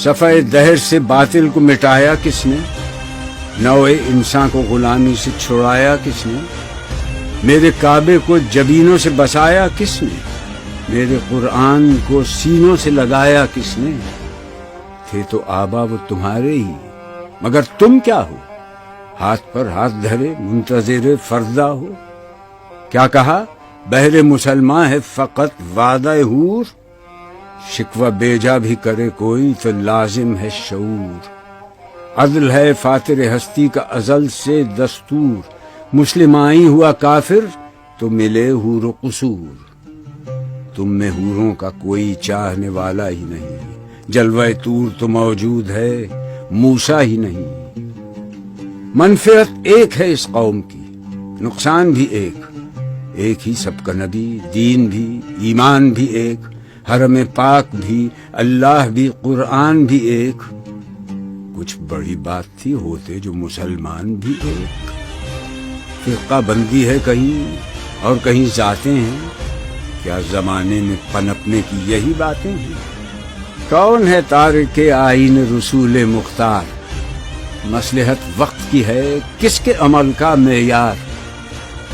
صفحہ دہر سے باطل کو مٹایا کس نے؟ نوع انسان کو غلامی سے چھڑایا کس نے؟ میرے کعبے کو جبینوں سے بسایا کس نے؟ میرے قرآن کو سینوں سے لگایا کس نے؟ تھے تو آبا وہ تمہارے ہی، مگر تم کیا ہو؟ ہاتھ پر ہاتھ دھرے منتظر فردا ہو۔ کیا کہا؟ بہر مسلمان ہے فقط وعدہ حور، شکوہ بیجا بھی کرے کوئی تو لازم ہے شعور۔ عدل ہے فاتر ہستی کا ازل سے دستور، مسلم آئی ہوا کافر تو ملے حور و قصور۔ تم میں حوروں کا کوئی چاہنے والا ہی نہیں، جلوہ طور تو موجود ہے موسیٰ ہی نہیں۔ منفعت ایک ہے اس قوم کی، نقصان بھی ایک ہی سب کا نبی، دین بھی، ایمان بھی ایک، حرم پاک بھی، اللہ بھی، قرآن بھی ایک۔ کچھ بڑی بات تھی ہوتے جو مسلمان بھی ایک۔ فرقہ بندی ہے کہیں اور کہیں ذاتیں ہیں، کیا زمانے میں پنپنے کی یہی باتیں ہیں؟ کون ہے تارک آئین رسول مختار؟ مصلحت وقت کی ہے کس کے عمل کا معیار؟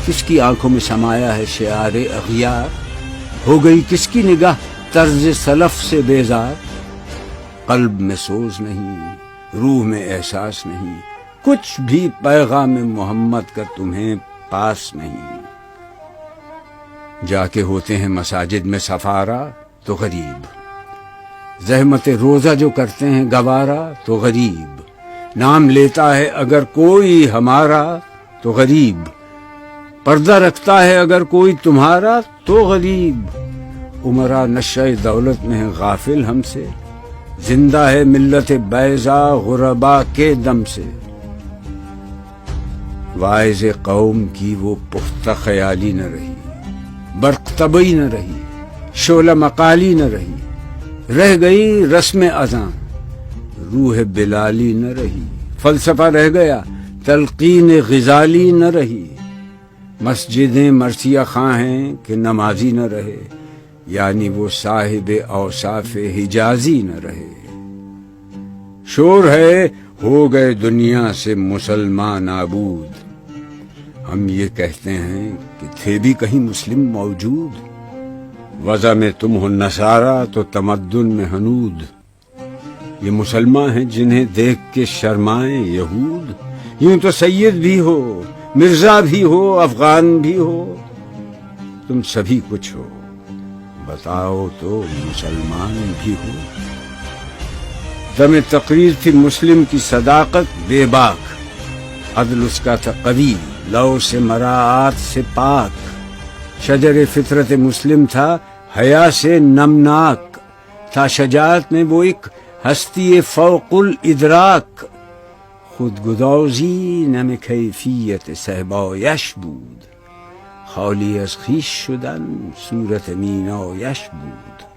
کس کی آنکھوں میں سمایا ہے شعار اغیار؟ ہو گئی کس کی نگاہ طرز سلف سے بیزار؟ قلب میں سوز نہیں، روح میں احساس نہیں، کچھ بھی پیغام محمد کا تمہیں پاس نہیں۔ جا کے ہوتے ہیں مساجد میں سفارا تو غریب، زحمت روزہ جو کرتے ہیں گوارا تو غریب، نام لیتا ہے اگر کوئی ہمارا تو غریب، پردہ رکھتا ہے اگر کوئی تمہارا تو غریب۔ عمرہ نشہ دولت میں ہے غافل ہم سے، زندہ ہے ملت بیضا غربا کے دم سے۔ واعظ قوم کی وہ پختہ خیالی نہ رہی، برق طبعی نہ رہی، شعلہ مقالی نہ رہی، رہ گئی رسم اذان، روح بلالی نہ رہی، فلسفہ رہ گیا، تلقین غزالی نہ رہی۔ مسجدیں مرثیہ خواں ہیں کہ نمازی نہ رہے، یعنی وہ صاحب اوصاف حجازی نہ رہے۔ شور ہے ہو گئے دنیا سے مسلمان نابود، ہم یہ کہتے ہیں کہ تھے بھی کہیں مسلم موجود۔ وضع میں تم ہو نصارہ تو تمدن میں ہنود، یہ مسلمان ہیں جنہیں دیکھ کے شرمائیں یہود۔ یوں تو سید بھی ہو، مرزا بھی ہو، افغان بھی ہو، تم سبھی کچھ ہو، بتاؤ تو مسلمان بھی ہو۔ دم تقریر تھی مسلم کی صداقت بے باک، عدل اس کا تھا قوی، لو سے مراعات سے پاک، شجر فطرت مسلم تھا حیا سے نمناک، تھا شجاعت میں وہ ایک ہستی فوق الادراک، خود گدازی نم کیفیت صحبایش بود، خالی از خویش شدن صورت مینایش بود۔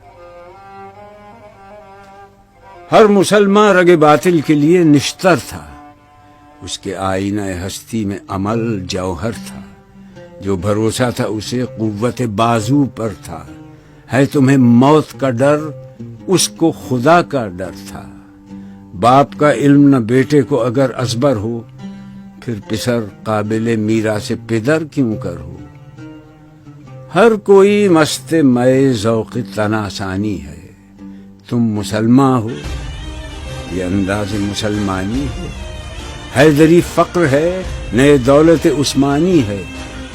ہر مسلمان رگ باطل کے لیے نشتر تھا، اس کے آئینہ ہستی میں عمل جوہر تھا، جو بھروسہ تھا اسے قوت بازو پر تھا۔ ہے تمہیں موت کا ڈر، اس کو خدا کا ڈر تھا۔ باپ کا علم نہ بیٹے کو اگر ازبر ہو، پھر پسر قابل میراث پدر کیوں کر ہو۔ ہر کوئی مست مئے ذوق تناسانی ہے، تم مسلمان ہو، یہ انداز مسلمانی ہے۔ حیدری فقر ہے، نئے دولت عثمانی ہے،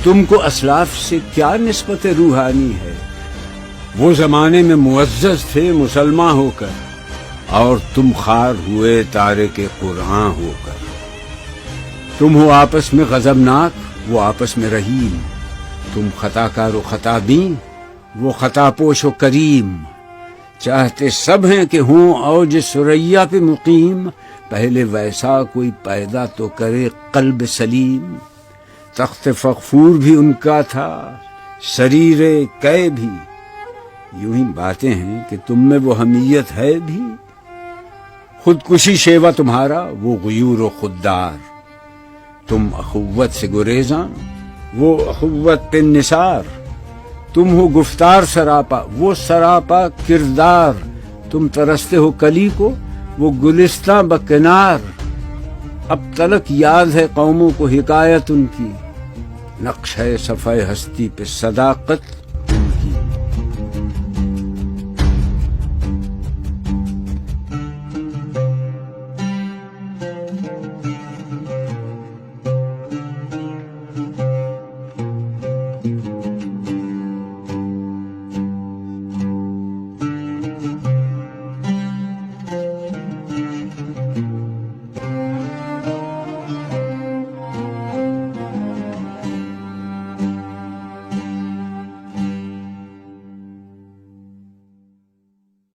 تم کو اسلاف سے کیا نسبت روحانی ہے۔ وہ زمانے میں معزز تھے مسلمان ہو کر، اور تم خار ہوئے تارک قرآن ہو کر۔ تم ہو آپس میں غضبناک، وہ آپس میں رحیم، تم خطا کار و خطا بین، وہ خطا پوش و کریم۔ چاہتے سب ہیں کہ ہوں اوج ثریا پہ مقیم، پہلے ویسا کوئی پیدا تو کرے قلب سلیم۔ تخت فغفور بھی ان کا تھا، سریر کئے بھی، یوں ہی باتیں ہیں کہ تم میں وہ حمیت ہے بھی۔ خودکشی شیوا تمہارا، وہ غیور و خوددار، تم اخوت سے گریزاں، وہ اخوت پہ نثار۔ تم ہو گفتار سراپا، وہ سراپا کردار، تم ترستے ہو کلی کو، وہ گلستاں بکنار، اب تلک یاد ہے قوموں کو حکایت ان کی، نقش ہے صفحہ ہستی پہ صداقت